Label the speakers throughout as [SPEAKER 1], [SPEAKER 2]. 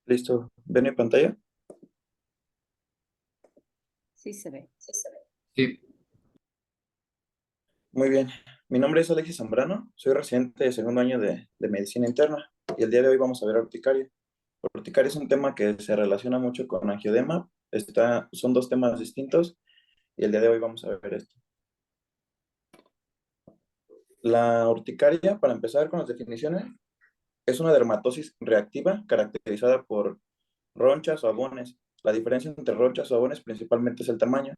[SPEAKER 1] Listo. ¿Ven mi pantalla?
[SPEAKER 2] Sí se ve.
[SPEAKER 3] Sí,
[SPEAKER 1] Muy bien. Mi nombre es Alexis Zambrano. Soy residente de segundo año de medicina interna y el día de hoy vamos a ver urticaria. Urticaria es un tema que se relaciona mucho con angiodema. Son dos temas distintos y el día de hoy vamos a ver esto. La urticaria, para empezar con las definiciones, es una dermatosis reactiva caracterizada por ronchas o abones. La diferencia entre ronchas o abones principalmente es el tamaño.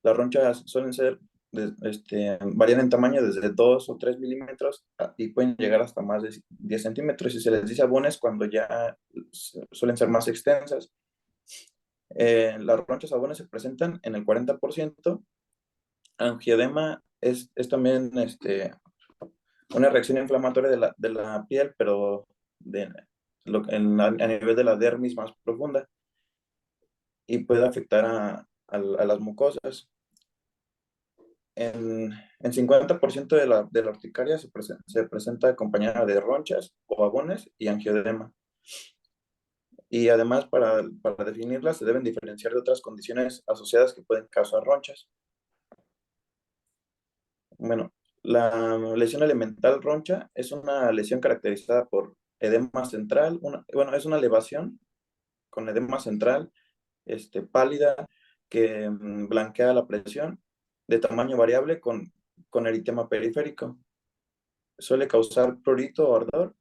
[SPEAKER 1] Las ronchas suelen ser, varían en tamaño desde 2 o 3 milímetros y pueden llegar hasta más de 10 centímetros. Y se les dice abones cuando ya suelen ser más extensas. Las ronchas abones se presentan en el 40%. Angiodema es también una reacción inflamatoria de la piel, pero a nivel de la dermis más profunda y puede afectar a las mucosas. En 50% de la urticaria se presenta acompañada de ronchas o abones y angiodema. Y además, para definirlas, se deben diferenciar de otras condiciones asociadas que pueden causar ronchas. Bueno, la lesión elemental roncha es una lesión caracterizada por edema central. Bueno, es una elevación con edema central, pálida, que blanquea la presión, de tamaño variable con eritema periférico. Suele causar prurito o ardor,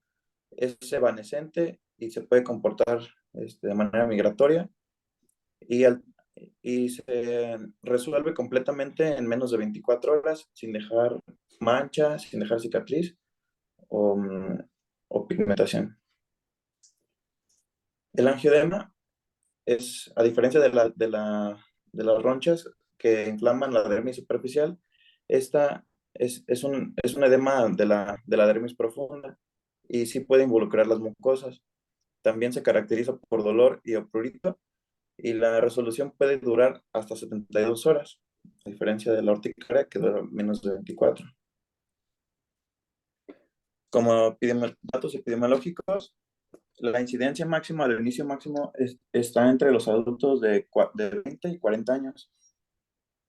[SPEAKER 1] es evanescente y se puede comportar de manera migratoria y, y se resuelve completamente en menos de 24 horas sin dejar mancha, sin dejar cicatriz o, o pigmentación. El angiodema es, a diferencia de las ronchas que inflaman la dermis superficial, esta es un edema de la dermis profunda y sí puede involucrar las mucosas. También se caracteriza por dolor y prurito y la resolución puede durar hasta 72 horas, a diferencia de la urticaria que dura menos de 24. Como datos epidemiológicos, la incidencia máxima, el inicio máximo está entre los adultos de 20 y 40 años.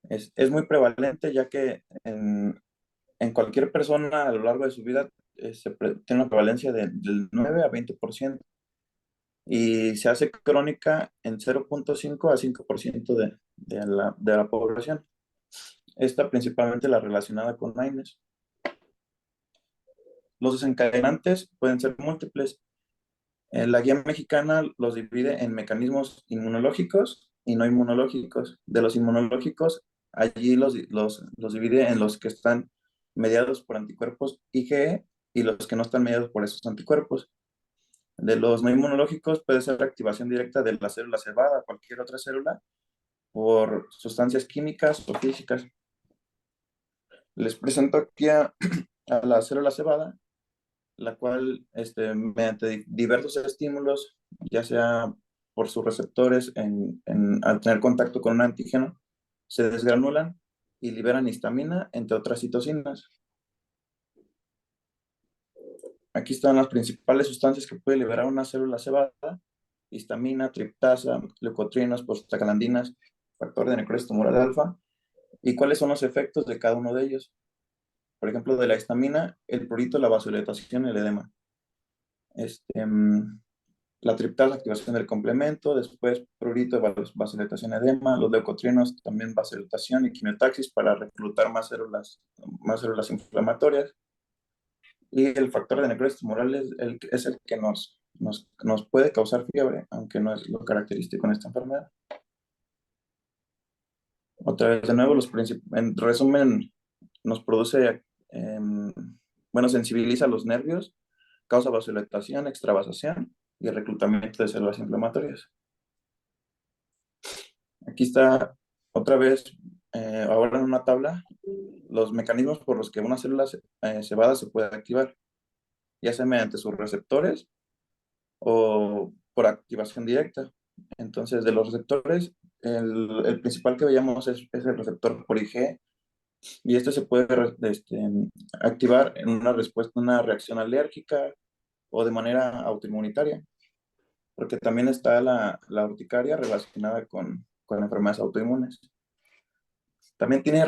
[SPEAKER 1] Es muy prevalente ya que en cualquier persona a lo largo de su vida tiene una prevalencia del 9 a 20% y se hace crónica en 0,5 a 5% de la población. Esta principalmente la relacionada con AINES. Los desencadenantes pueden ser múltiples. La guía mexicana los divide en mecanismos inmunológicos y no inmunológicos. De los inmunológicos, allí los divide en los que están mediados por anticuerpos IgE y los que no están mediados por esos anticuerpos. De los no inmunológicos puede ser activación directa de la célula cebada, cualquier otra célula, por sustancias químicas o físicas. Les presento aquí a la célula cebada, la cual, mediante diversos estímulos, ya sea por sus receptores al tener contacto con un antígeno, se desgranulan y liberan histamina, entre otras citocinas. Aquí están las principales sustancias que puede liberar una célula cebada: histamina, triptasa, leucotrienos, prostaglandinas, factor de necrosis tumoral alfa. ¿Y cuáles son los efectos de cada uno de ellos? Por ejemplo, de la histamina, el prurito, la vasodilatación, el edema. La triptasa, activación del complemento, después prurito, vasodilatación, edema, los leucotrienos, también vasodilatación y quimiotaxis para reclutar más células inflamatorias. Y el factor de necrosis tumoral es el que nos puede causar fiebre, aunque no es lo característico en esta enfermedad. Otra vez, de nuevo, en resumen, nos produce, sensibiliza los nervios, causa vasodilatación, extravasación y el reclutamiento de células inflamatorias. Aquí está otra vez, ahora en una tabla, los mecanismos por los que una célula cebada se puede activar, ya sea mediante sus receptores o por activación directa. Entonces, de los receptores, el principal que veíamos es el receptor por IgE, y este se puede activar en una respuesta, una reacción alérgica o de manera autoinmunitaria. porque también está la urticaria relacionada con enfermedades autoinmunes. También tiene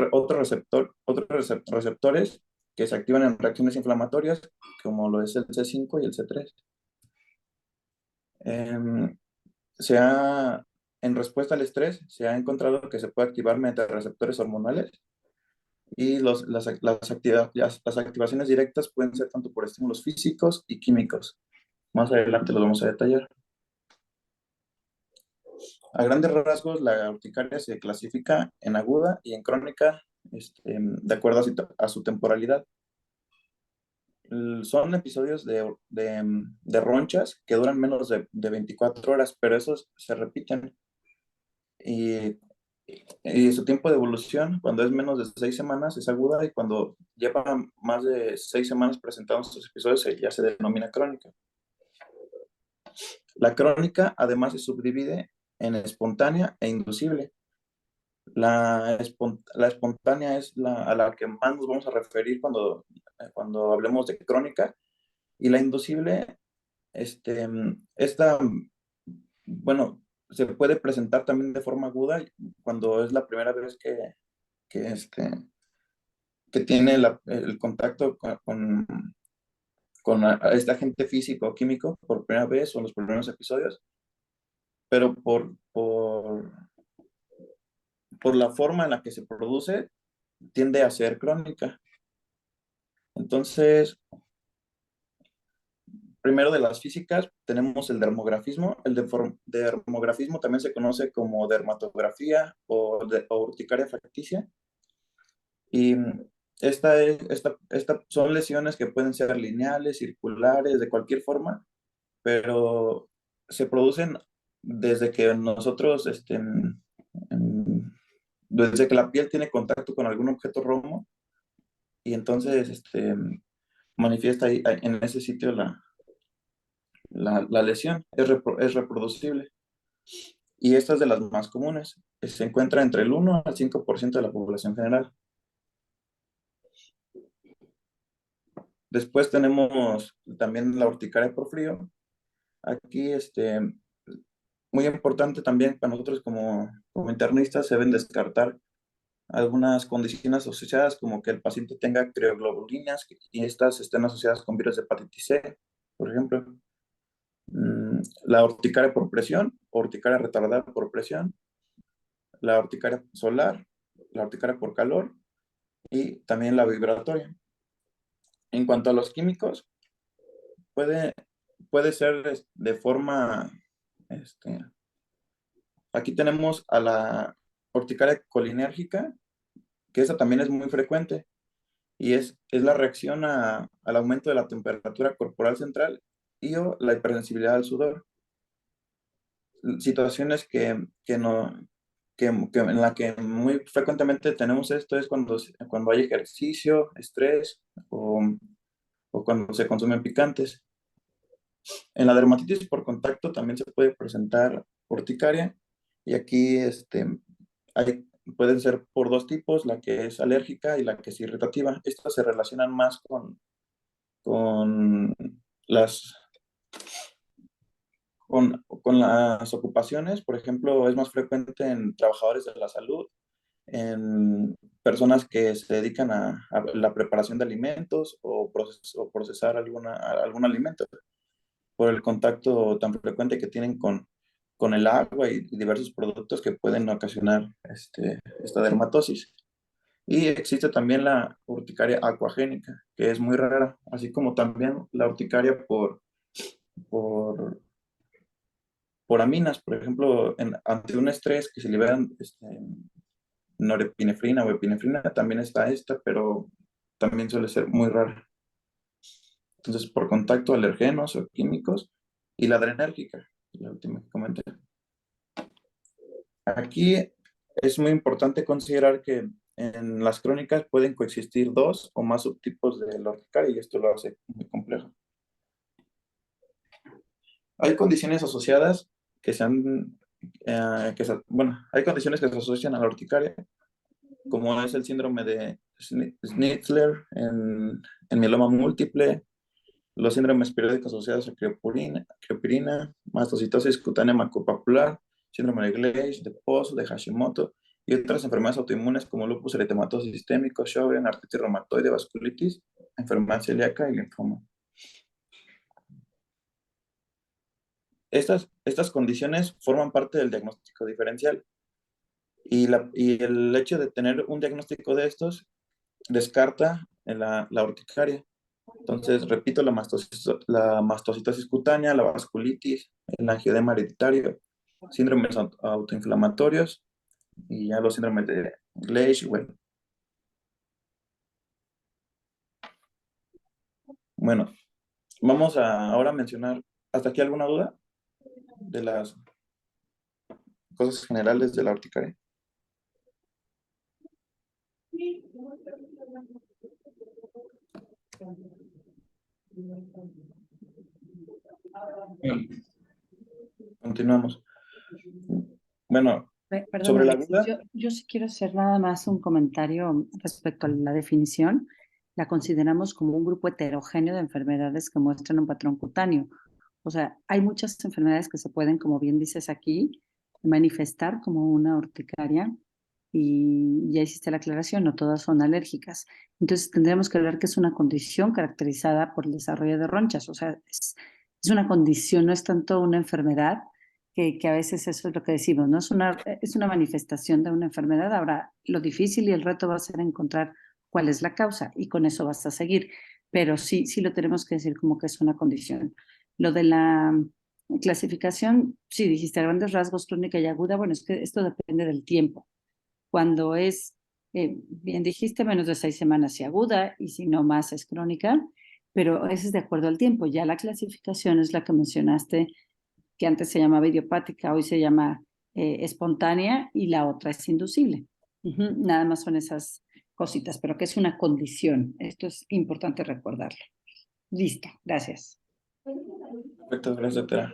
[SPEAKER 1] receptores que se activan en reacciones inflamatorias, como lo es el C5 y el C3. Em, se ha, en respuesta al estrés, se ha encontrado que se puede activar mediante receptores hormonales y las activaciones directas pueden ser tanto por estímulos físicos y químicos. Más adelante los vamos a detallar. A grandes rasgos, la urticaria se clasifica en aguda y en crónica, de acuerdo a su temporalidad. Son episodios de ronchas que duran menos de 24 horas, pero esos se repiten. Y, y su tiempo de evolución, cuando es menos de 6 semanas, es aguda, y cuando lleva más de 6 semanas presentando estos episodios, ya se denomina crónica. La crónica además se subdivide en espontánea e inducible. La espontánea es a la que más nos vamos a referir cuando hablemos de crónica, y la inducible, esta, bueno, se puede presentar también de forma aguda cuando es la primera vez que, este, que tiene el contacto con este agente físico o químico por primera vez, o en los primeros episodios, pero por la forma en la que se produce, tiende a ser crónica. Entonces, primero de las físicas, tenemos el dermografismo. El dermografismo también se conoce como dermatografía o urticaria facticia. Y son lesiones que pueden ser lineales, circulares, de cualquier forma, pero se producen desde que nosotros, desde que la piel tiene contacto con algún objeto romo, y entonces manifiesta ahí en ese sitio la lesión. Es reproducible. Y esta es de las más comunes. Se encuentra entre el 1 al 5% de la población general. Después tenemos también la urticaria por frío. Aquí, muy importante también para nosotros como internistas, se deben descartar algunas condiciones asociadas, como que el paciente tenga crioglobulinas y estas estén asociadas con virus de hepatitis C, por ejemplo. La urticaria por presión, urticaria retardada por presión, la urticaria solar, la urticaria por calor y también la vibratoria. En cuanto a los químicos, puede, puede ser de forma, este, aquí tenemos a la urticaria colinérgica, que esa también es muy frecuente, y es la reacción al aumento de la temperatura corporal central y o la hipersensibilidad al sudor. Situaciones en la que muy frecuentemente tenemos esto es cuando hay ejercicio, estrés, o cuando se consumen picantes. En la dermatitis por contacto también se puede presentar urticaria, y aquí pueden ser por dos tipos: la que es alérgica y la que es irritativa. Estas se relacionan más con las, con las ocupaciones. Por ejemplo, es más frecuente en trabajadores de la salud, en personas que se dedican a la preparación de alimentos, o procesar algún alimento, por el contacto tan frecuente que tienen con el agua y diversos productos que pueden ocasionar esta dermatosis. Y existe también la urticaria acuagénica, que es muy rara, así como también la urticaria por, por aminas. Por ejemplo, ante un estrés que se liberan norepinefrina o epinefrina, también está esta, pero también suele ser muy rara. Entonces, por contacto, alergenos o químicos, y la adrenérgica, la última que comenté. Aquí es muy importante considerar que en las crónicas pueden coexistir dos o más subtipos de la urticaria, y esto lo hace muy complejo. Hay condiciones asociadas que se han, bueno, hay condiciones que se asocian a la urticaria, como es el síndrome de Schnitzler en mieloma múltiple, los síndromes periódicos asociados a criopirina, mastocitosis cutánea maculopapular, síndrome de Graves, de Pozo, de Hashimoto y otras enfermedades autoinmunes como lupus eritematoso sistémico, Sjögren, artritis reumatoide, vasculitis, enfermedad celíaca y linfoma. Estas condiciones forman parte del diagnóstico diferencial y el hecho de tener un diagnóstico de estos descarta la urticaria. Entonces, repito, la mastocitosis cutánea, la vasculitis, el angioedema hereditario, síndromes autoinflamatorios y ya los síndromes de Gleisch, bueno. Bueno, vamos a ahora mencionar, ¿hasta aquí alguna duda de las cosas generales de la urticaria? Bien, continuamos. Bueno, sobre
[SPEAKER 2] Perdóname,
[SPEAKER 1] la duda,
[SPEAKER 2] yo sí quiero hacer nada más un comentario respecto a la definición. La consideramos como un grupo heterogéneo de enfermedades que muestran un patrón cutáneo. O sea, hay muchas enfermedades que se pueden, como bien dices aquí, manifestar como una urticaria y ya hiciste la aclaración, no todas son alérgicas. Entonces tendríamos que hablar que es una condición caracterizada por el desarrollo de ronchas. O sea, es una condición, no es tanto una enfermedad que a veces eso es lo que decimos, ¿no? Es una manifestación de una enfermedad. Ahora, lo difícil y el reto va a ser encontrar cuál es la causa y con eso vas a seguir. Pero sí, sí lo tenemos que decir como que es una condición. Lo de la clasificación, sí, dijiste a grandes rasgos crónica y aguda. Bueno, es que esto depende del tiempo. Cuando es, bien dijiste, menos de 6 semanas y aguda y si no más es crónica, pero eso es de acuerdo al tiempo. Ya la clasificación es la que mencionaste que antes se llamaba idiopática, hoy se llama espontánea y la otra es inducible. Nada más son esas cositas, pero que es una condición. Esto es importante recordarlo. Listo, gracias.
[SPEAKER 1] perfecto, gracias, doctora.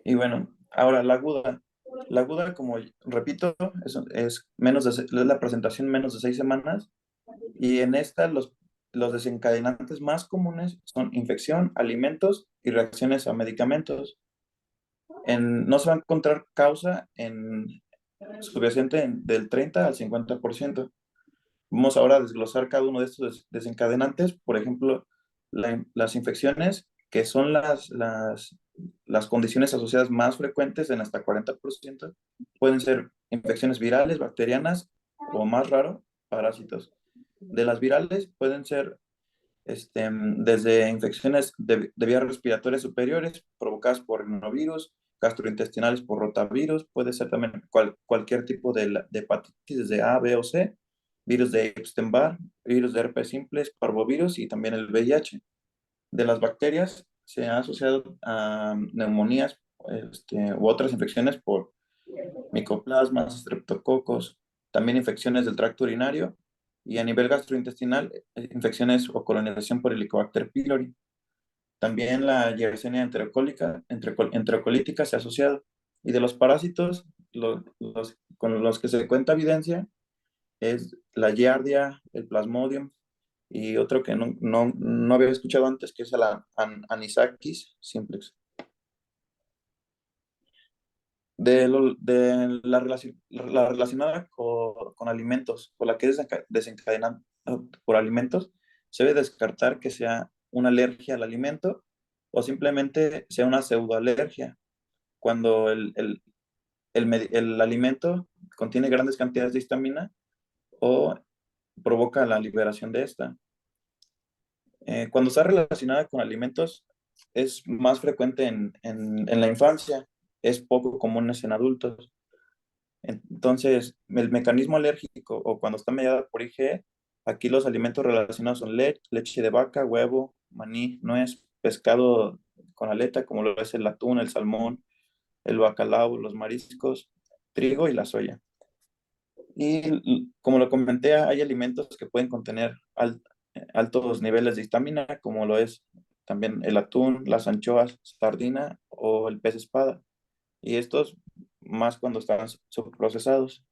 [SPEAKER 1] Y bueno, ahora la aguda. La aguda, como repito, es es la presentación menos de 6 semanas. Y en esta los desencadenantes más comunes son infección, alimentos y reacciones a medicamentos. No se va a encontrar causa en subyacente del 30 al 50%. Vamos ahora a desglosar cada uno de estos desencadenantes. Por ejemplo, las infecciones, que son las condiciones asociadas más frecuentes en hasta 40%, pueden ser infecciones virales, bacterianas o más raro, parásitos. De las virales pueden ser desde infecciones de vías respiratorias superiores provocadas por rinovirus, gastrointestinales por rotavirus, puede ser también cualquier tipo de hepatitis, desde A, B o C, virus de Epstein-Barr, virus de herpes simples, parvovirus y también el VIH. De las bacterias se ha asociado a neumonías u otras infecciones por micoplasmas, streptococos, también infecciones del tracto urinario y a nivel gastrointestinal, infecciones o colonización por Helicobacter pylori. También la Yersinia enterocolítica se ha asociado. Y de los parásitos, con los que se cuenta evidencia es la Giardia, el Plasmodium y otro que no había escuchado antes, que es la Anisakis simplex. La relacionada con alimentos, con la que es desencadenada por alimentos, se debe descartar que sea una alergia al alimento o simplemente sea una pseudoalergia, cuando el alimento contiene grandes cantidades de histamina o provoca la liberación de esta. Cuando está relacionada con alimentos, es más frecuente en la infancia, es poco común en adultos. Entonces, el mecanismo alérgico o cuando está mediada por IgE, aquí los alimentos relacionados son leche de vaca, huevo, maní, nuez, pescado con aleta, como lo es el atún, el salmón, el bacalao, los mariscos, trigo y la soya. Y como lo comenté, hay alimentos que pueden contener altos niveles de histamina, como lo es también el atún, las anchoas, sardina o el pez espada. Y estos más cuando están subprocesados.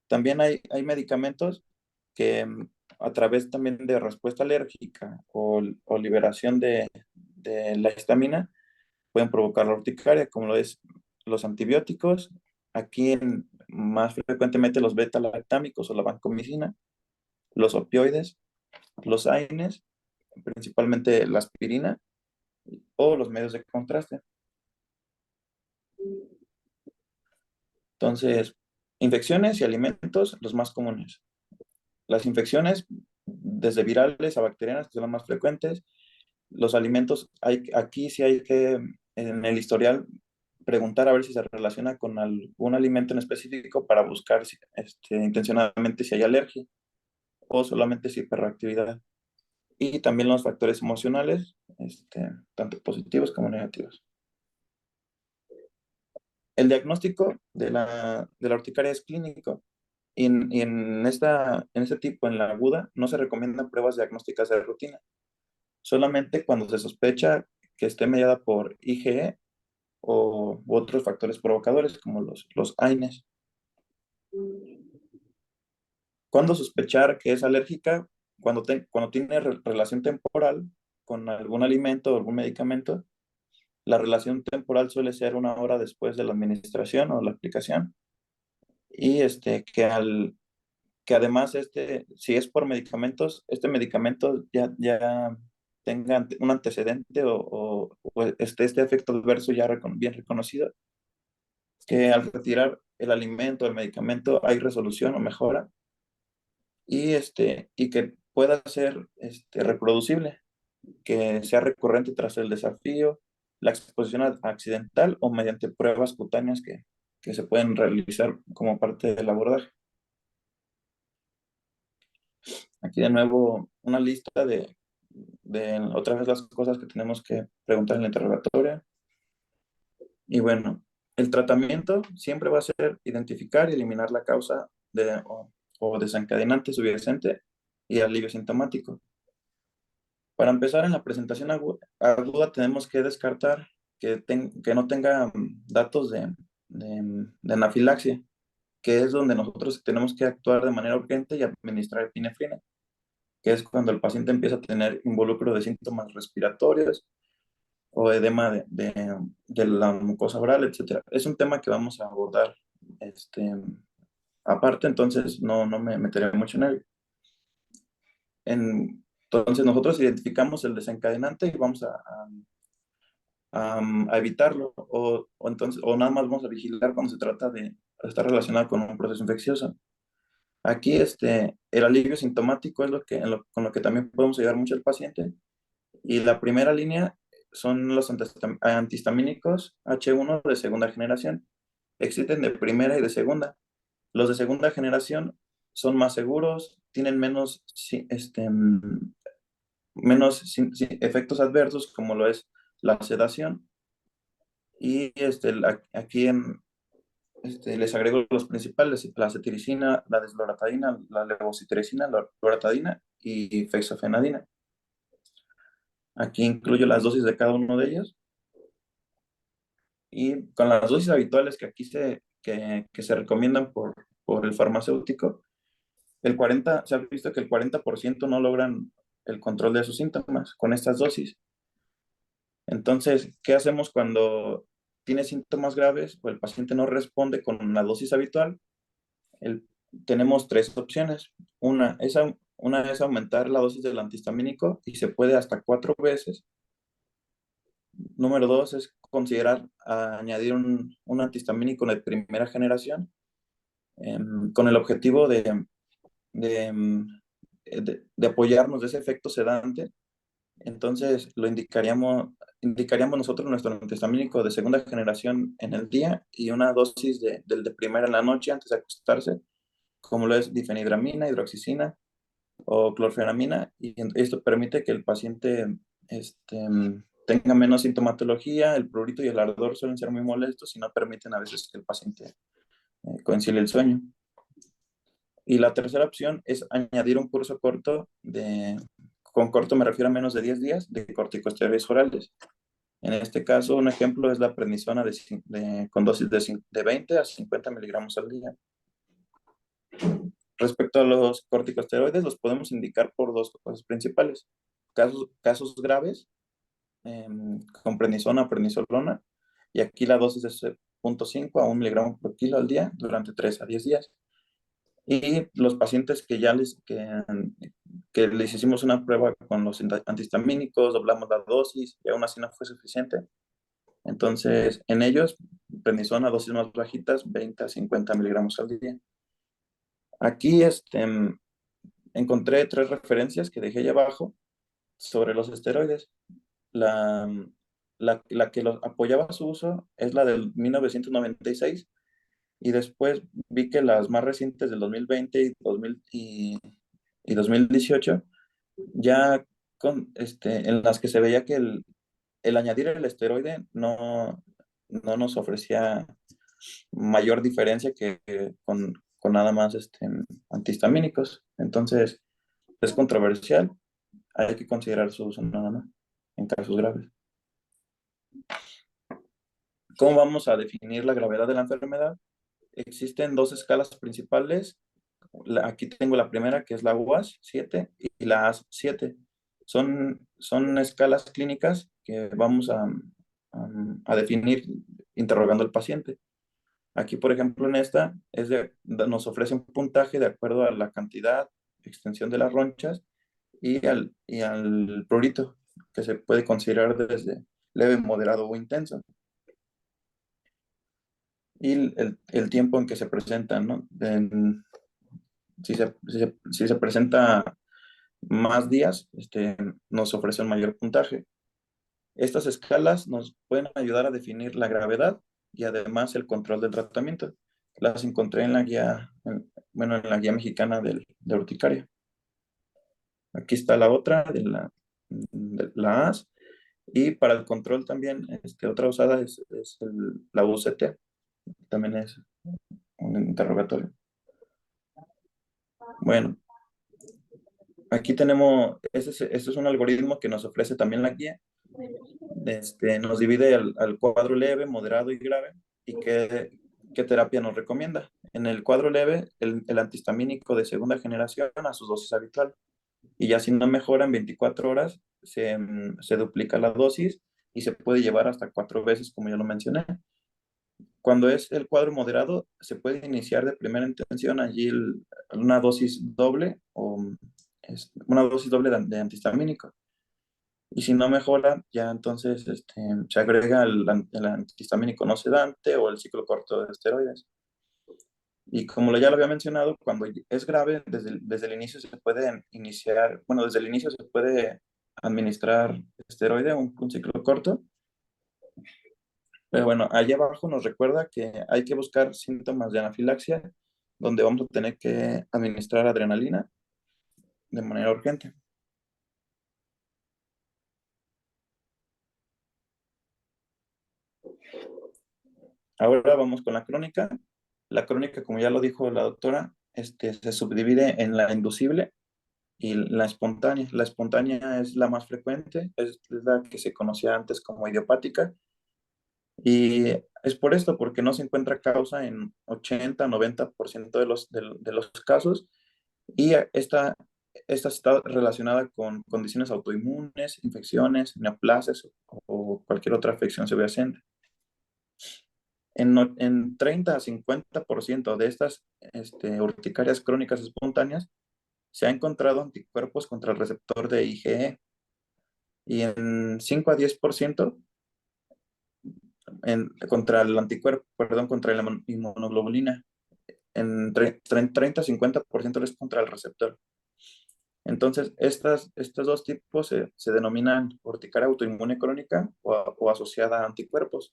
[SPEAKER 1] También hay medicamentos que a través también de respuesta alérgica o liberación de la histamina, pueden provocar la urticaria, como lo es los antibióticos, aquí más frecuentemente los beta-lactámicos o la vancomicina, los opioides, los AINES, principalmente la aspirina o los medios de contraste. Entonces, infecciones y alimentos, los más comunes. Las infecciones, desde virales a bacterianas, que son las más frecuentes. Los alimentos, aquí sí hay que, en el historial, preguntar a ver si se relaciona con algún alimento en específico para buscar intencionadamente si hay alergia o solamente si hiperreactividad. Y también los factores emocionales, tanto positivos como negativos. El diagnóstico de la urticaria es clínico. Y en este tipo, en la aguda, no se recomiendan pruebas diagnósticas de rutina. Solamente cuando se sospecha que esté mediada por IgE u otros factores provocadores, como los AINES. ¿Cuándo sospechar que es alérgica? Cuando tiene relación temporal con algún alimento o algún medicamento. La relación temporal suele ser 1 hora después de la administración o la aplicación. Y que además, si es por medicamentos, este medicamento ya tenga un antecedente o este efecto adverso ya bien reconocido, que al retirar el alimento, el medicamento, hay resolución o mejora, y que pueda ser reproducible, que sea recurrente tras el desafío, la exposición accidental o mediante pruebas cutáneas que se pueden realizar como parte del abordaje. Aquí de nuevo una lista de otra vez las cosas que tenemos que preguntar en la interrogatoria. Y bueno, el tratamiento siempre va a ser identificar y eliminar la causa o desencadenante subyacente y alivio sintomático. Para empezar, en la presentación aguda tenemos que descartar que no tenga datos de anafilaxia, que es donde nosotros tenemos que actuar de manera urgente y administrar epinefrina, que es cuando el paciente empieza a tener involucro de síntomas respiratorios o edema de la mucosa oral, etcétera. Es un tema que vamos a abordar aparte, entonces no me meteré mucho en él. Entonces nosotros identificamos el desencadenante y vamos a evitarlo o nada más vamos a vigilar cuando se trata de estar relacionado con un proceso infeccioso. Aquí el alivio sintomático es con lo que también podemos ayudar mucho al paciente. Y la primera línea son los antihistamínicos H1 de segunda generación. Existen de primera y de segunda. Los de segunda generación son más seguros, tienen menos efectos adversos, como lo es la sedación. Y aquí les agrego los principales: la cetiricina, la desloratadina, la levocetirizina, la loratadina y fexofenadina. Aquí incluyo las dosis de cada uno de ellos. Y con las dosis habituales que aquí que se recomiendan por el farmacéutico, se ha visto que el 40% no logran el control de sus síntomas con estas dosis. Entonces, ¿qué hacemos cuando tiene síntomas graves o el paciente no responde con la dosis habitual? Tenemos tres opciones. Una es aumentar la dosis del antihistamínico y se puede hasta 4 veces. Número 2 es considerar añadir un antihistamínico de primera generación con el objetivo de apoyarnos de ese efecto sedante. Entonces lo indicaríamos nosotros nuestro antihistamínico de segunda generación en el día y una dosis del de primera en la noche antes de acostarse, como lo es difenidramina, hidroxicina o clorfenamina, y esto permite que el paciente tenga menos sintomatología. El prurito y el ardor suelen ser muy molestos y no permiten a veces que el paciente concilie el sueño. Y la tercera opción es añadir un curso corto con corto me refiero a menos de 10 días, de corticosteroides orales. En este caso, un ejemplo es la prednisona con dosis de 20 a 50 miligramos al día. Respecto a los corticosteroides, los podemos indicar por dos cosas principales. Casos graves, con prednisona o prednisolona, y aquí la dosis es 0,5 a 1 miligramo por kilo al día durante 3 a 10 días. Y los pacientes que les hicimos una prueba con los antihistamínicos, doblamos la dosis y aún así no fue suficiente. Entonces, en ellos, prednisona, dosis más bajitas, 20 a 50 miligramos al día. Aquí encontré 3 referencias que dejé ahí abajo sobre los esteroides. La, la que los apoyaba su uso es la del 1996 y después vi que las más recientes del 2020 y 2018 ya en las que se veía que el añadir el esteroide no nos ofrecía mayor diferencia que con nada más antihistamínicos. Entonces, es controversial, hay que considerar su uso nada más en casos graves. ¿Cómo vamos a definir la gravedad de la enfermedad? Existen 2 escalas principales. Aquí tengo la primera, que es la UAS 7 y la AS 7. Son escalas clínicas que vamos a definir interrogando al paciente. Aquí, por ejemplo, en esta nos ofrece un puntaje de acuerdo a la cantidad, extensión de las ronchas y al prurito, que se puede considerar desde leve, moderado o intenso. Y el tiempo en que se presentan, ¿no? Si se presenta más días, nos ofrece un mayor puntaje. Estas escalas nos pueden ayudar a definir la gravedad y además el control del tratamiento. Las encontré en la guía, en la guía mexicana de urticaria. Aquí está la otra de la AS. Y para el control también, otra usada es la UCT. También es un interrogatorio. Bueno, aquí tenemos, este es un algoritmo que nos ofrece también la guía. Nos divide al cuadro leve, moderado y grave y qué terapia nos recomienda. En el cuadro leve, el antihistamínico de segunda generación a su dosis habitual. Y ya si no mejora en 24 horas, se duplica la dosis y se puede llevar hasta 4 veces, como ya lo mencioné. Cuando es el cuadro moderado, se puede iniciar de primera intención allí una dosis doble o una dosis doble de antihistamínico. Y si no mejora, ya entonces se agrega el antihistamínico no sedante o el ciclo corto de esteroides. Y como ya lo había mencionado, cuando es grave, desde el inicio se puede iniciar, bueno, desde el inicio se puede administrar esteroide, un ciclo corto. Pero bueno, allá abajo nos recuerda que hay que buscar síntomas de anafilaxia, donde vamos a tener que administrar adrenalina de manera urgente. Ahora vamos con la crónica. La crónica, como ya lo dijo la doctora, se subdivide en la inducible y la espontánea. La espontánea es la más frecuente, es la que se conocía antes como idiopática. Y es por esto, porque no se encuentra causa en 80-90% de los casos. Y esta está relacionada con condiciones autoinmunes, infecciones, neoplasias o cualquier otra afección subyacente. En 30 a 50% de estas urticarias crónicas espontáneas se ha encontrado anticuerpos contra el receptor de IgE y en 5 a 10% contra el anticuerpo, perdón, contra la inmunoglobulina. En 30 a 50% es contra el receptor. Entonces, estos dos tipos se denominan urticaria autoinmune crónica o asociada a anticuerpos,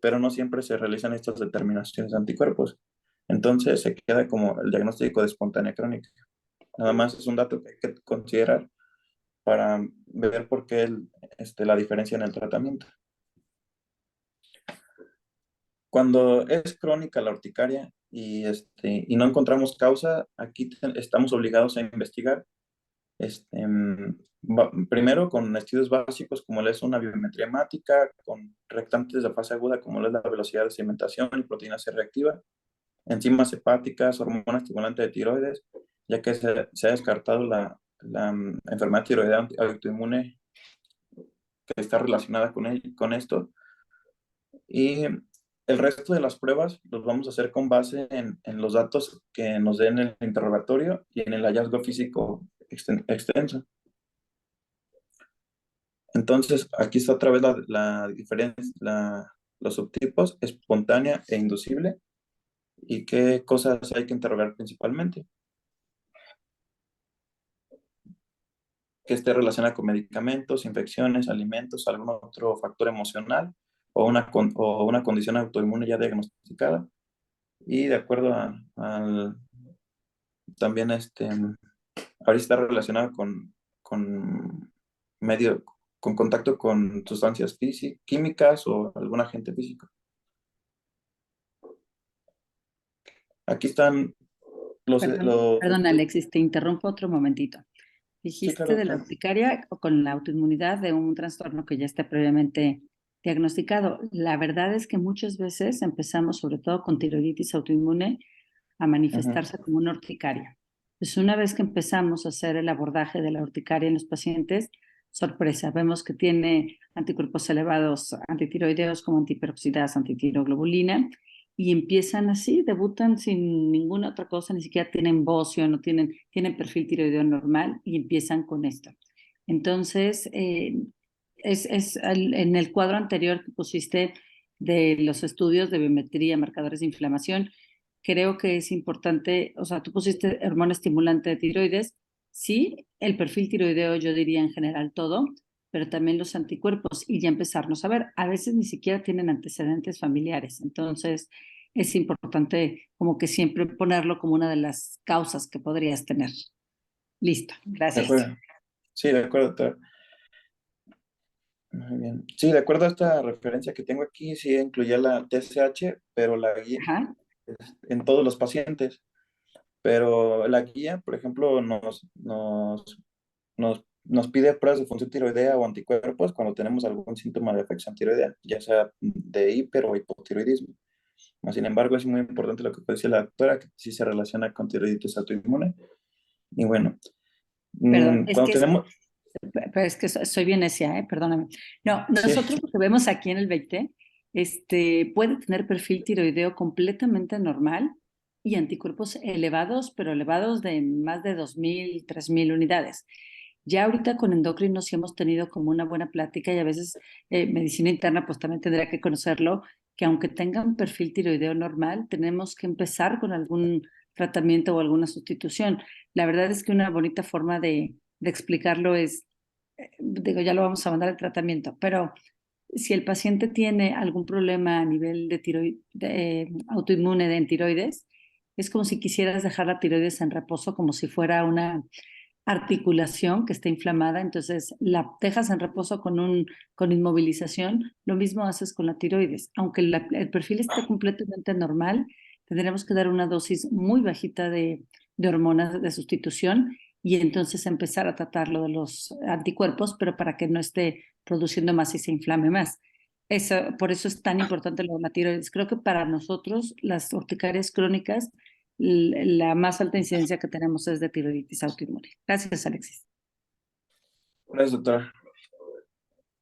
[SPEAKER 1] pero no siempre se realizan estas determinaciones de anticuerpos. Entonces, se queda como el diagnóstico de espontánea crónica. Nada más es un dato que hay que considerar para ver por qué la diferencia en el tratamiento. Cuando es crónica la urticaria y no encontramos causa, aquí estamos obligados a investigar. Primero con estudios básicos como es una biometría hemática, con reactantes de fase aguda como es la velocidad de sedimentación y proteína C reactiva. enzimas hepáticas, hormona estimulante de tiroides, ya que se ha descartado la enfermedad tiroidea autoinmune que está relacionada con esto. Y el resto de las pruebas los vamos a hacer con base en los datos que nos den el interrogatorio y en el hallazgo físico extenso. Entonces, aquí está otra vez la diferencia, los subtipos, espontánea e inducible, y qué cosas hay que interrogar principalmente. Que esté relacionada con medicamentos, infecciones, alimentos, algún otro factor emocional o una condición autoinmune ya diagnosticada. Y de acuerdo también ahora está relacionada con medio, con contacto con sustancias químicas o algún agente físico. Aquí están
[SPEAKER 2] Perdón, Alexis, te interrumpo otro momentito.
[SPEAKER 1] Sí,
[SPEAKER 2] Dijiste
[SPEAKER 1] claro,
[SPEAKER 2] de la
[SPEAKER 1] claro.
[SPEAKER 2] urticaria o con la autoinmunidad de un trastorno que ya está previamente diagnosticado. La verdad es que muchas veces empezamos, sobre todo con tiroiditis autoinmune, a
[SPEAKER 1] Ujú.
[SPEAKER 2] manifestarse como una urticaria. Pues una vez que empezamos a hacer el abordaje de la urticaria en los pacientes, sorpresa, vemos que tiene anticuerpos elevados antitiroideos como antiperoxidasa, antitiroglobulina, y empiezan así, debutan sin ninguna otra cosa, ni siquiera tienen bocio, no tienen perfil tiroideo normal y empiezan con esto. Entonces, en el cuadro anterior que pusiste de los estudios de biometría, marcadores de inflamación, creo que es importante, o sea, tú pusiste hormona estimulante de tiroides, sí, el perfil tiroideo yo diría en general todo, pero también los anticuerpos y ya empezarnos a ver, a veces ni siquiera tienen antecedentes familiares, entonces es importante como que siempre ponerlo como una de las causas que podrías tener. Listo,
[SPEAKER 1] De
[SPEAKER 2] gracias.
[SPEAKER 1] acuerdo. Sí, de acuerdo, doctor. Muy bien. Sí, de acuerdo a esta referencia que tengo aquí, sí incluía la TSH, pero la guía
[SPEAKER 2] Ajá.
[SPEAKER 1] en todos los pacientes. Pero la guía, por ejemplo, nos pide pruebas de función tiroidea o anticuerpos cuando tenemos algún síntoma de afección tiroidea, ya sea de hiper o hipotiroidismo. Sin embargo, es muy importante lo que decía la doctora, que sí se relaciona con tiroiditis autoinmune. Y bueno,
[SPEAKER 2] Perdón,
[SPEAKER 1] cuando tenemos...
[SPEAKER 2] pero es que soy bien necia, perdóname. No,
[SPEAKER 1] Sí,
[SPEAKER 2] nosotros lo que vemos aquí en el 20, puede tener perfil tiroideo completamente normal y anticuerpos elevados, pero elevados de más de 2.000, 3.000 unidades. Ya ahorita con endocrinos sí hemos tenido como una buena plática y a veces medicina interna pues también tendría que conocerlo, que aunque tengan perfil tiroideo normal, tenemos que empezar con algún tratamiento o alguna sustitución. La verdad es que una bonita forma de explicarlo es, digo, ya lo vamos a mandar al tratamiento, pero si el paciente tiene algún problema a nivel de autoinmune en tiroides, es como si quisieras dejar la tiroides en reposo, como si fuera una articulación que está inflamada, entonces la dejas en reposo con inmovilización, lo mismo haces con la tiroides. Aunque el perfil esté completamente normal, tendremos que dar una dosis muy bajita de hormonas de sustitución y entonces empezar a tratarlo de los anticuerpos, pero para que no esté produciendo más y se inflame más. Por eso es tan importante lo de la tiroides. Creo que para nosotros, las urticarias crónicas, la más alta incidencia que tenemos es de tiroiditis autoinmune. Gracias, Alexis.
[SPEAKER 1] gracias, doctora.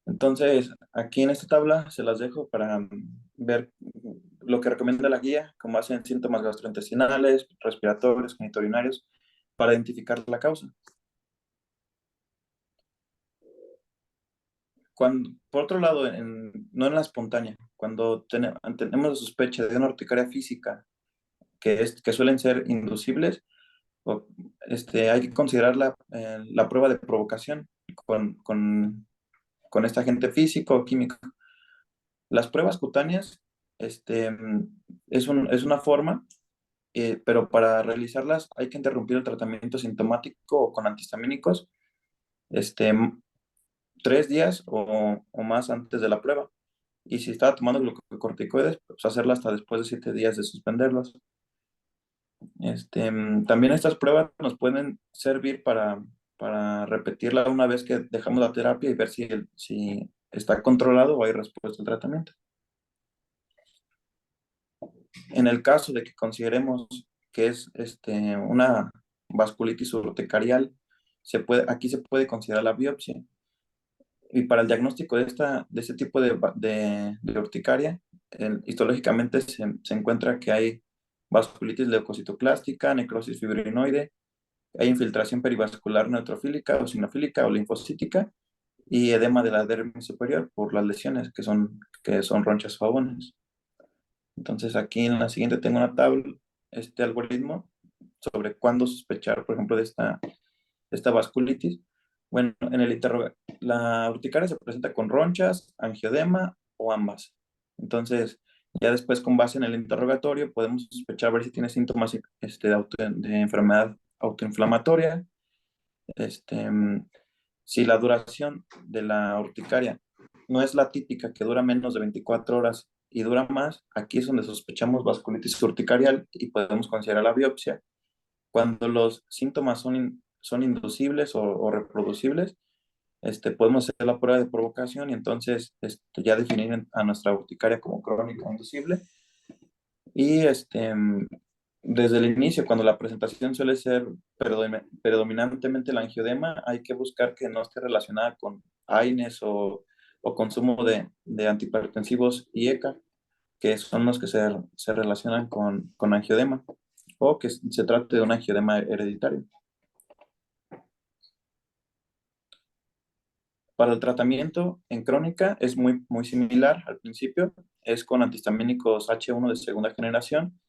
[SPEAKER 1] Entonces, aquí en esta tabla se las dejo para ver lo que recomienda la guía, como hacen síntomas gastrointestinales, respiratorios, genitourinarios, para identificar la causa. Por otro lado, no en la espontánea, cuando tenemos la sospecha de una urticaria física que suelen ser inducibles, hay que considerar la prueba de provocación con este agente físico o químico. Las pruebas cutáneas es una forma, pero para realizarlas hay que interrumpir el tratamiento sintomático o con antihistamínicos este, 3 días o más antes de la prueba. Y si estaba tomando glucocorticoides, pues hacerla hasta después de 7 días de suspenderlos. También estas pruebas nos pueden servir para repetirla una vez que dejamos la terapia y ver si está controlado o hay respuesta al tratamiento. En el caso de que consideremos que es una vasculitis urticarial, aquí se puede considerar la biopsia. Y para el diagnóstico de este tipo de urticaria, histológicamente se encuentra que hay vasculitis leucocitoclástica, necrosis fibrinoide, hay infiltración perivascular neutrofílica o sinofílica o linfocítica y edema de la dermis superior por las lesiones que son ronchas o abones. Entonces aquí en la siguiente tengo una tabla, este algoritmo sobre cuándo sospechar, por ejemplo, de esta vasculitis. Bueno, la urticaria se presenta con ronchas, angiodema o ambas. Entonces, ya después con base en el interrogatorio podemos sospechar ver si tiene síntomas de enfermedad autoinflamatoria, este, si la duración de la urticaria no es la típica que dura menos de 24 horas y dura más, aquí es donde sospechamos vasculitis urticarial y podemos considerar la biopsia. Cuando los síntomas son inducibles o reproducibles, podemos hacer la prueba de provocación y entonces ya definir a nuestra urticaria como crónica inducible. Y desde el inicio, cuando la presentación suele ser predominantemente el angiodema, hay que buscar que no esté relacionada con AINES o consumo de antihipertensivos y ECA, que son los que se relacionan con angiodema, o que se trate de un angiodema hereditario. Para el tratamiento en crónica es muy, muy similar al principio, es con antihistamínicos H1 de segunda generación,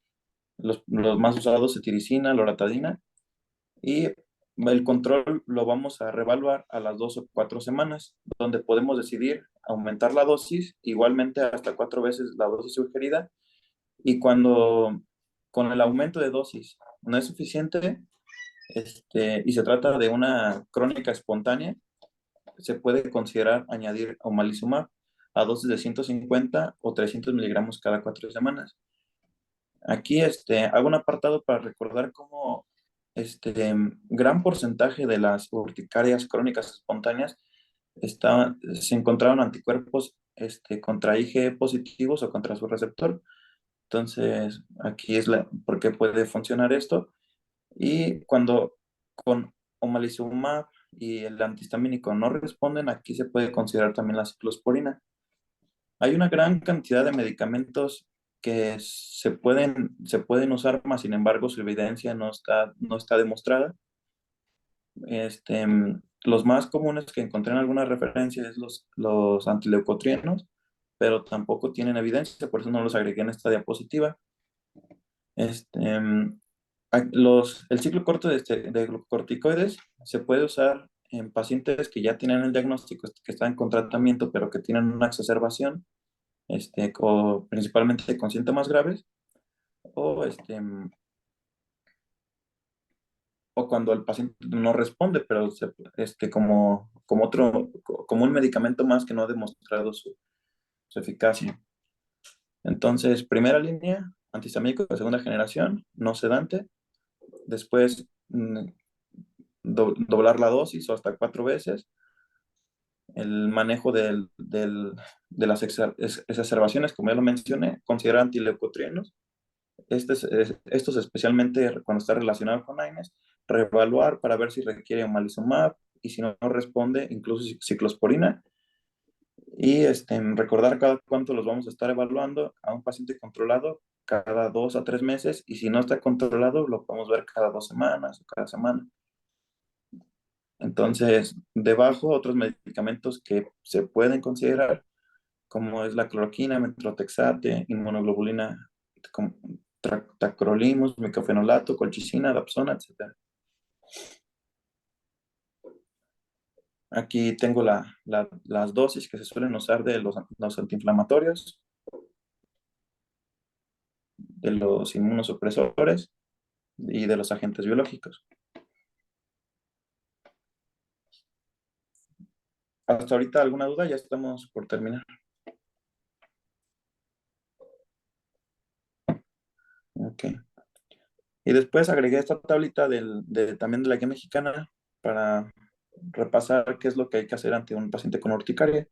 [SPEAKER 1] los más usados, cetiricina, loratadina, y el control lo vamos a reevaluar a las 2 o 4 semanas, donde podemos decidir aumentar la dosis, igualmente hasta 4 veces la dosis sugerida, y cuando con el aumento de dosis no es suficiente, y se trata de una crónica espontánea, se puede considerar añadir omalizumab a dosis de 150 o 300 miligramos cada 4 semanas. Aquí hago un apartado para recordar cómo gran porcentaje de las urticarias crónicas espontáneas se encontraron anticuerpos contra IgE positivos o contra su receptor. Entonces, aquí es por qué puede funcionar esto. Y cuando con omalizumab y el antihistamínico no responden, aquí se puede considerar también la ciclosporina. Hay una gran cantidad de medicamentos que se pueden usar, más sin embargo, su evidencia no está demostrada. Los más comunes que encontré en alguna referencia es los antileucotrienos, pero tampoco tienen evidencia, por eso no los agregué en esta diapositiva. Este, el ciclo corto de glucocorticoides se puede usar en pacientes que ya tienen el diagnóstico, que están con tratamiento, pero que tienen una exacerbación, principalmente con síntomas graves, o, o cuando el paciente no responde, pero como un medicamento más que no ha demostrado su eficacia. Entonces, primera línea, antihistamínico de segunda generación, no sedante. Después, doblar la dosis o hasta 4 veces. El manejo de las exacerbaciones, como ya lo mencioné, considera antileucotrienos. Estos especialmente cuando está relacionado con AINES, reevaluar para ver si requiere omalizumab y si no responde, incluso ciclosporina. Y recordar cada cuánto los vamos a estar evaluando a un paciente controlado cada 2 a 3 meses, y si no está controlado, lo podemos ver cada 2 semanas o cada semana. Entonces, debajo, otros medicamentos que se pueden considerar, como es la cloroquina, metrotexate, inmunoglobulina, tacrolimus, micofenolato, colchicina, dapsona, etc. Aquí tengo las dosis que se suelen usar de los antiinflamatorios, de los inmunosupresores y de los agentes biológicos. Hasta ahorita, ¿alguna duda? Ya estamos por terminar. Ok. Y después agregué esta tablita también de la guía mexicana para repasar qué es lo que hay que hacer ante un paciente con urticaria.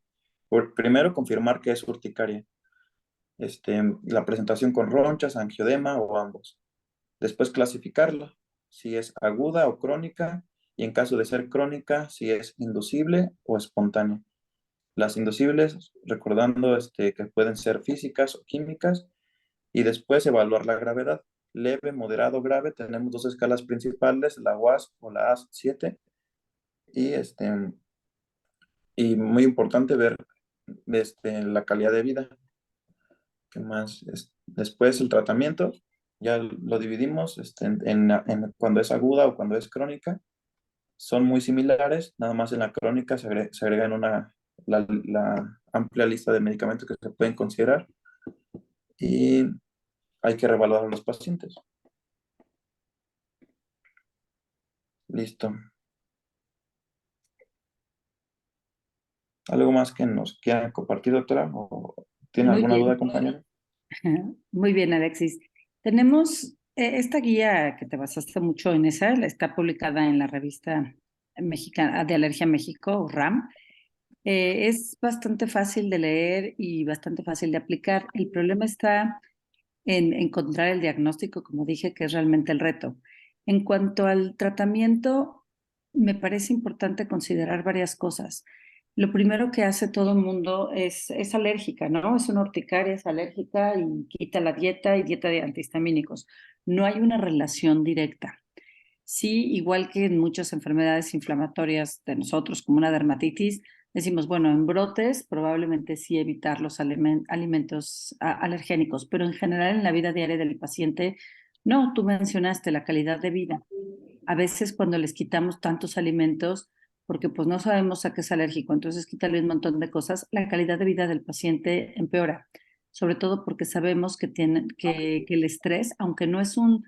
[SPEAKER 1] Primero, confirmar que es urticaria. la presentación con ronchas, angiodema o ambos. Después clasificarla, si es aguda o crónica, y en caso de ser crónica, si es inducible o espontánea. Las inducibles, recordando que pueden ser físicas o químicas, y después evaluar la gravedad. Leve, moderado, grave, tenemos dos escalas principales, la UAS o la AS7, y, y muy importante ver la calidad de vida. ¿Qué más? Después el tratamiento, ya lo dividimos en cuando es aguda o cuando es crónica. Son muy similares, nada más en la crónica se agregan la amplia lista de medicamentos que se pueden considerar y hay que reevaluar a los pacientes. Listo. ¿Algo más que nos quieran compartir, doctora? ¿O tiene
[SPEAKER 2] Muy
[SPEAKER 1] alguna
[SPEAKER 2] bien,
[SPEAKER 1] duda, compañero?
[SPEAKER 2] muy bien, Alexis. Tenemos esta guía que te basaste mucho en esa, está publicada en la revista mexicana de Alergia México, RAM. Es bastante fácil de leer y bastante fácil de aplicar. El problema está en encontrar el diagnóstico, como dije, que es realmente el reto. En cuanto al tratamiento, me parece importante considerar varias cosas. Lo primero que hace todo el mundo es alérgica, ¿no? Es una urticaria, es alérgica y quita la dieta y dieta de antihistamínicos. No hay una relación directa. Sí, igual que en muchas enfermedades inflamatorias de nosotros, como una dermatitis, decimos, bueno, en brotes probablemente sí evitar los alimentos alergénicos, pero en general en la vida diaria del paciente, no, tú mencionaste la calidad de vida. A veces cuando les quitamos tantos alimentos, porque pues no sabemos a qué es alérgico, entonces quítale un montón de cosas, la calidad de vida del paciente empeora, sobre todo porque sabemos que el estrés, aunque no es un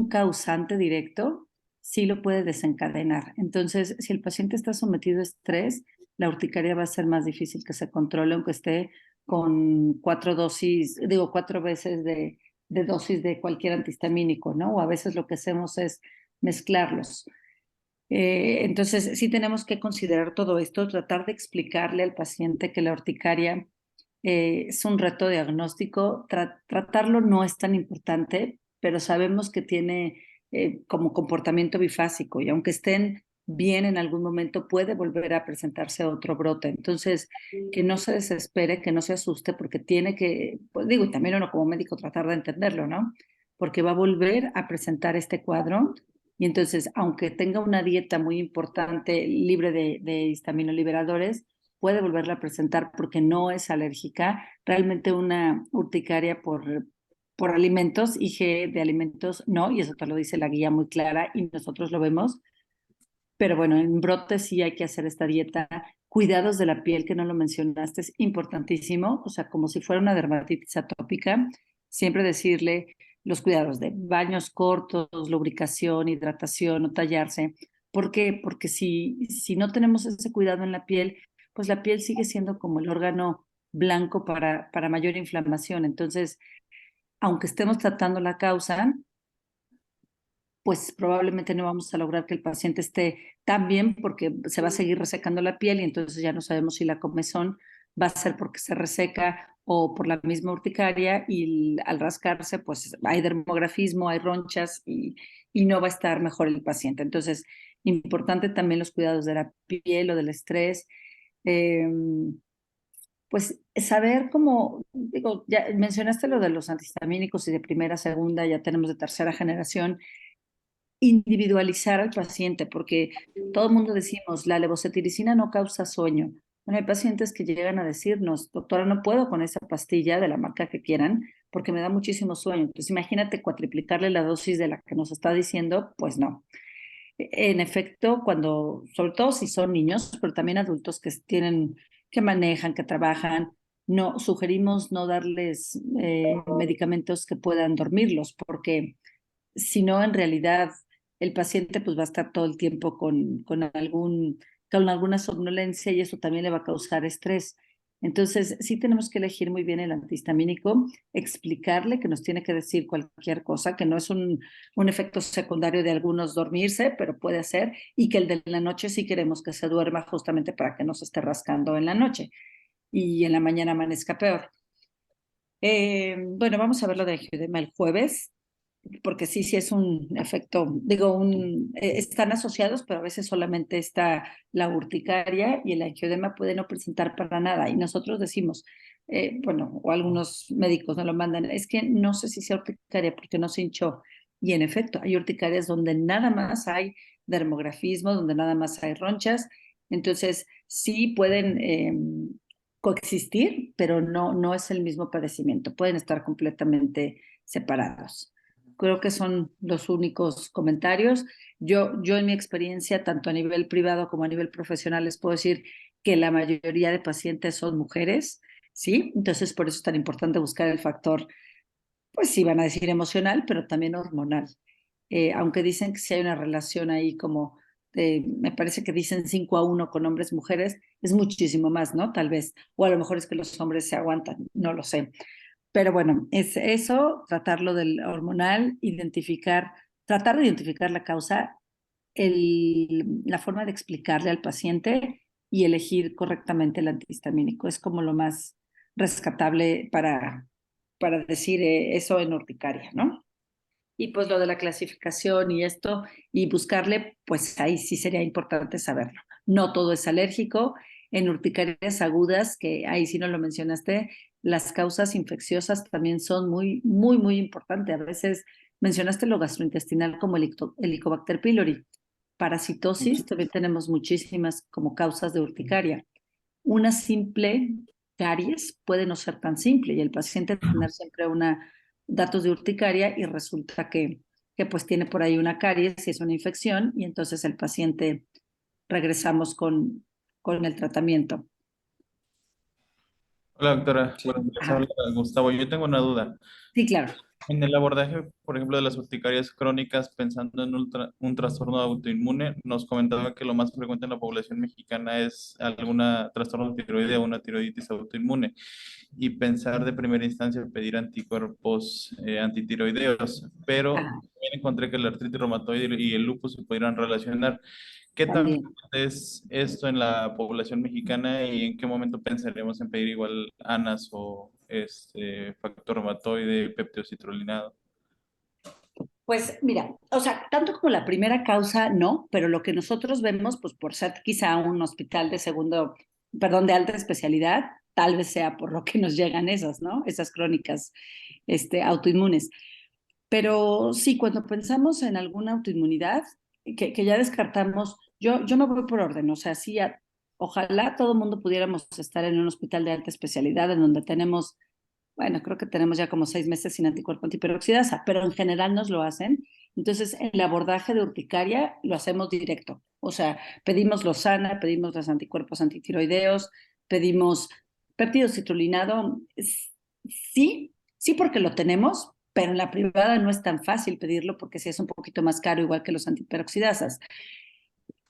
[SPEAKER 2] causante directo, sí lo puede desencadenar. Entonces, si el paciente está sometido a estrés, la urticaria va a ser más difícil que se controle, aunque esté con 4 dosis, digo, 4 veces de dosis de cualquier antihistamínico, ¿no? O a veces lo que hacemos es mezclarlos. Entonces, sí tenemos que considerar todo esto, tratar de explicarle al paciente que la urticaria es un reto diagnóstico. Tratarlo no es tan importante, pero sabemos que tiene como comportamiento bifásico y aunque estén bien en algún momento puede volver a presentarse otro brote. Entonces, que no se desespere, que no se asuste porque tiene que, pues digo, y también uno como médico tratar de entenderlo, ¿no? Porque va a volver a presentar este cuadro y entonces, aunque tenga una dieta muy importante, libre de histaminoliberadores, puede volverla a presentar porque no es alérgica. Realmente una urticaria por alimentos, IG de alimentos, no, y eso te lo dice la guía muy clara y nosotros lo vemos. Pero bueno, en brotes sí hay que hacer esta dieta. Cuidados de la piel, que no lo mencionaste, es importantísimo. O sea, como si fuera una dermatitis atópica, siempre decirle los cuidados de baños cortos, lubricación, hidratación, no tallarse. ¿Por qué? Porque si no tenemos ese cuidado en la piel, pues la piel sigue siendo como el órgano blanco para mayor inflamación. Entonces, aunque estemos tratando la causa, pues probablemente no vamos a lograr que el paciente esté tan bien porque se va a seguir resecando la piel y entonces ya no sabemos si la comezón va a ser porque se reseca o por la misma urticaria y al rascarse pues hay dermografismo, hay ronchas y no va a estar mejor el paciente. Entonces, importante también los cuidados de la piel o del estrés. Eh, pues saber cómo, digo, ya mencionaste lo de los antihistamínicos y de primera, segunda, ya tenemos de tercera generación, individualizar al paciente, porque todo el mundo decimos, la levocetiricina no causa sueño. Bueno, hay pacientes que llegan a decirnos, doctora, no puedo con esa pastilla de la marca que quieran porque me da muchísimo sueño. Entonces, imagínate cuatriplicarle la dosis de la que nos está diciendo, pues no. En efecto, cuando, sobre todo si son niños, pero también adultos que tienen, que manejan, que trabajan, no sugerimos no darles medicamentos que puedan dormirlos, porque si no, en realidad el paciente pues va a estar todo el tiempo con alguna somnolencia y eso también le va a causar estrés. Entonces, sí tenemos que elegir muy bien el antihistamínico, explicarle que nos tiene que decir cualquier cosa, que no es un efecto secundario de algunos dormirse, pero puede ser, y que el de la noche sí queremos que se duerma justamente para que no se esté rascando en la noche y en la mañana amanezca peor. Bueno, vamos a ver lo de angioedema el jueves, porque sí, sí es un efecto, digo, están asociados, pero a veces solamente está la urticaria y el angioedema puede no presentar para nada. Y nosotros decimos, bueno, o algunos médicos nos lo mandan, es que no sé si sea urticaria porque no se hinchó. Y en efecto, hay urticarias donde nada más hay dermografismo, donde nada más hay ronchas. Entonces, sí pueden coexistir, pero no es el mismo padecimiento. Pueden estar completamente separados. Creo que son los únicos comentarios. Yo en mi experiencia, tanto a nivel privado como a nivel profesional, les puedo decir que la mayoría de pacientes son mujeres, ¿sí? Entonces, por eso es tan importante buscar el factor, pues sí, van a decir emocional, pero también hormonal. Aunque dicen que sí hay una relación ahí como, me parece que dicen 5-1 con hombres, mujeres, es muchísimo más, ¿no? Tal vez. O a lo mejor es que los hombres se aguantan, no lo sé. Pero bueno, es eso, tratarlo del hormonal, tratar de identificar la causa, la forma de explicarle al paciente y elegir correctamente el antihistamínico. Es como lo más rescatable para decir eso en urticaria, ¿no? Y pues lo de la clasificación y esto, y buscarle, pues ahí sí sería importante saberlo. No todo es alérgico. En urticarias agudas, que ahí sí no lo mencionaste, las causas infecciosas también son muy, muy, muy importantes. A veces mencionaste lo gastrointestinal como el Helicobacter pylori. Parasitosis, también tenemos muchísimas como causas de urticaria. Una simple caries puede no ser tan simple y el paciente tener siempre datos de urticaria y resulta que pues tiene por ahí una caries y es una infección y entonces el paciente regresamos con el tratamiento.
[SPEAKER 3] Hola, doctora.
[SPEAKER 1] Sí.
[SPEAKER 3] Buenos días.
[SPEAKER 2] Ajá.
[SPEAKER 3] Habla Gustavo. Yo tengo una duda.
[SPEAKER 2] Sí, claro.
[SPEAKER 3] En el abordaje, por ejemplo, de las urticarias crónicas, pensando en un trastorno autoinmune, nos comentaba que lo más frecuente en la población mexicana es alguna trastorno tiroideo o una tiroiditis autoinmune. Y pensar de primera instancia pedir anticuerpos antitiroideos, pero
[SPEAKER 2] Ajá,
[SPEAKER 3] también encontré que la artritis reumatoide y el lupus se pudieran relacionar. ¿Qué tan
[SPEAKER 2] también.
[SPEAKER 3] fuerte es esto en la población mexicana y en qué momento pensaremos en pedir igual ANAS o factor reumatoide, peptidocitrolinado?
[SPEAKER 2] Pues mira, o sea, tanto como la primera causa, no, pero lo que nosotros vemos, pues por ser quizá un hospital de perdón, de alta especialidad, tal vez sea por lo que nos llegan esas, ¿no? Esas crónicas, autoinmunes. Pero sí, cuando pensamos en alguna autoinmunidad, que ya descartamos, yo me voy por orden, o sea, sí, ojalá todo el mundo pudiéramos estar en un hospital de alta especialidad en donde tenemos, bueno, creo que tenemos ya como 6 meses sin anticuerpo antiperoxidasa, pero en general nos lo hacen. Entonces, el abordaje de urticaria lo hacemos directo. O sea, pedimos Losana, pedimos los anticuerpos antitiroideos, pedimos péptido citrulinado. Sí, sí porque lo tenemos, pero en la privada no es tan fácil pedirlo porque sí es un poquito más caro, igual que los antiperoxidasas.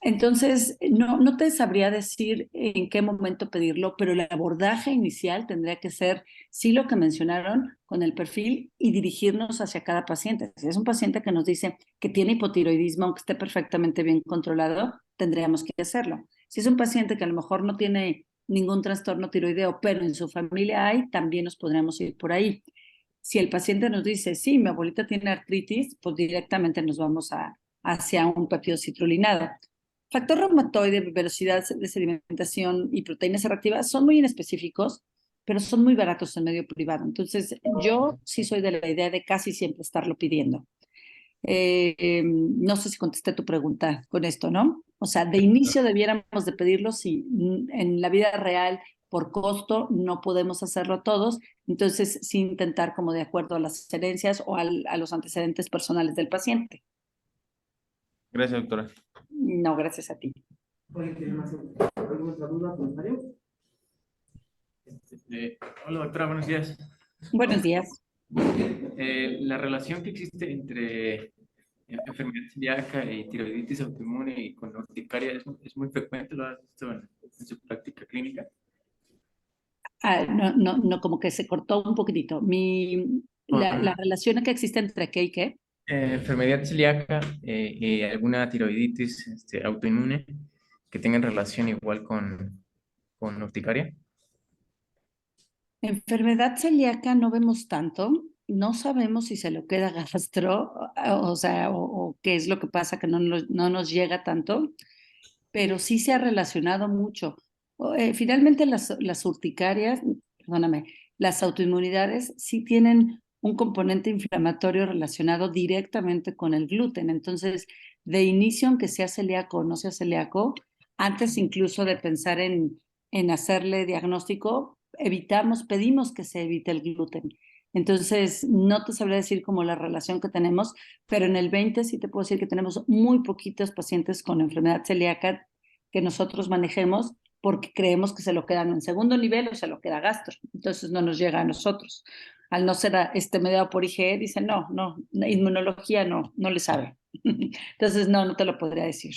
[SPEAKER 2] Entonces, no te sabría decir en qué momento pedirlo, pero el abordaje inicial tendría que ser, sí, lo que mencionaron con el perfil y dirigirnos hacia cada paciente. Si es un paciente que nos dice que tiene hipotiroidismo, aunque esté perfectamente bien controlado, tendríamos que hacerlo. Si es un paciente que a lo mejor no tiene ningún trastorno tiroideo, pero en su familia hay, también nos podríamos ir por ahí. Si el paciente nos dice, sí, mi abuelita tiene artritis, pues directamente nos vamos hacia un péptido citrulinado. Factor reumatoide, velocidad de sedimentación y proteínas C reactivas son muy inespecíficos, pero son muy baratos en medio privado. Entonces, yo sí soy de la idea de casi siempre estarlo pidiendo. No sé si contesté tu pregunta con esto, ¿no? O sea, de inicio debiéramos de pedirlo si en la vida real por costo no podemos hacerlo todos, entonces sí intentar como de acuerdo a las herencias o a los antecedentes personales del paciente.
[SPEAKER 3] Gracias, doctora.
[SPEAKER 2] No, gracias a ti.
[SPEAKER 4] ¿Alguien tiene más alguna otra duda, comentario?
[SPEAKER 5] Hola doctora, buenos días.
[SPEAKER 2] Buenos días.
[SPEAKER 5] La relación que existe entre enfermedad celíaca y tiroiditis autoinmune y con urticaria es muy frecuente, lo has visto en su práctica clínica.
[SPEAKER 2] No, como que se cortó un poquitito. La relación que existe entre qué y qué.
[SPEAKER 5] Enfermedad celíaca y alguna tiroiditis autoinmune que tengan relación igual con urticaria.
[SPEAKER 2] Enfermedad celíaca no vemos tanto, no sabemos si se lo queda gastro, o sea, o qué es lo que pasa que no nos llega tanto, pero sí se ha relacionado mucho. Finalmente las urticarias, perdóname, las autoinmunidades sí tienen un componente inflamatorio relacionado directamente con el gluten. Entonces, de inicio, aunque sea celíaco o no sea celíaco, antes incluso de pensar en hacerle diagnóstico, pedimos que se evite el gluten. Entonces, no te sabría decir como la relación que tenemos, pero en el 20 sí te puedo decir que tenemos muy poquitos pacientes con enfermedad celíaca que nosotros manejemos porque creemos que se lo quedan en segundo nivel o se lo queda gastro. Entonces no nos llega a nosotros. Al no ser mediado por IgE, dicen, no, inmunología no le sabe. Entonces no te lo podría decir.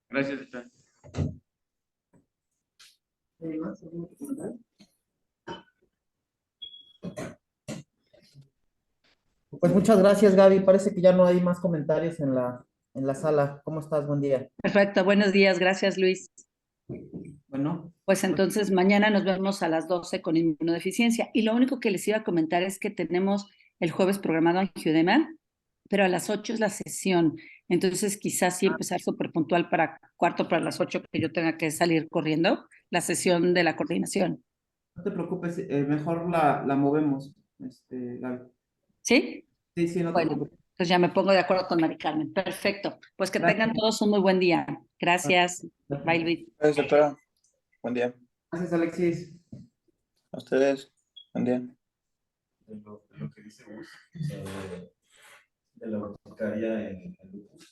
[SPEAKER 5] Gracias, doctora.
[SPEAKER 4] ¿Hay más? ¿Algún otro comentario? Pues muchas gracias, Gaby. Parece que ya no hay más comentarios en la sala. ¿Cómo estás? Buen día.
[SPEAKER 2] Perfecto, buenos días, gracias Luis.
[SPEAKER 4] Bueno,
[SPEAKER 2] Pues entonces mañana nos vemos a las 12 con inmunodeficiencia. Y lo único que les iba a comentar es que tenemos el jueves programado Angioedema, pero a las 8 es la sesión. Entonces quizás sí empezar súper puntual para cuarto para las 8 que yo tenga que salir corriendo, la sesión de la coordinación.
[SPEAKER 4] no te preocupes, mejor la movemos, Gaby.
[SPEAKER 2] ¿Sí?
[SPEAKER 4] Sí, sí, no te
[SPEAKER 2] Bueno,
[SPEAKER 4] preocupes.
[SPEAKER 2] pues ya me pongo de acuerdo con Mari Carmen. Perfecto. Pues que tengan
[SPEAKER 4] Gracias.
[SPEAKER 2] todos un muy buen día. Gracias. Bye, Luis.
[SPEAKER 1] Gracias, doctora. Buen día.
[SPEAKER 4] Gracias, Alexis.
[SPEAKER 1] A ustedes. Buen día.
[SPEAKER 6] De lo que dice Gus, de la urticaria en el lupus.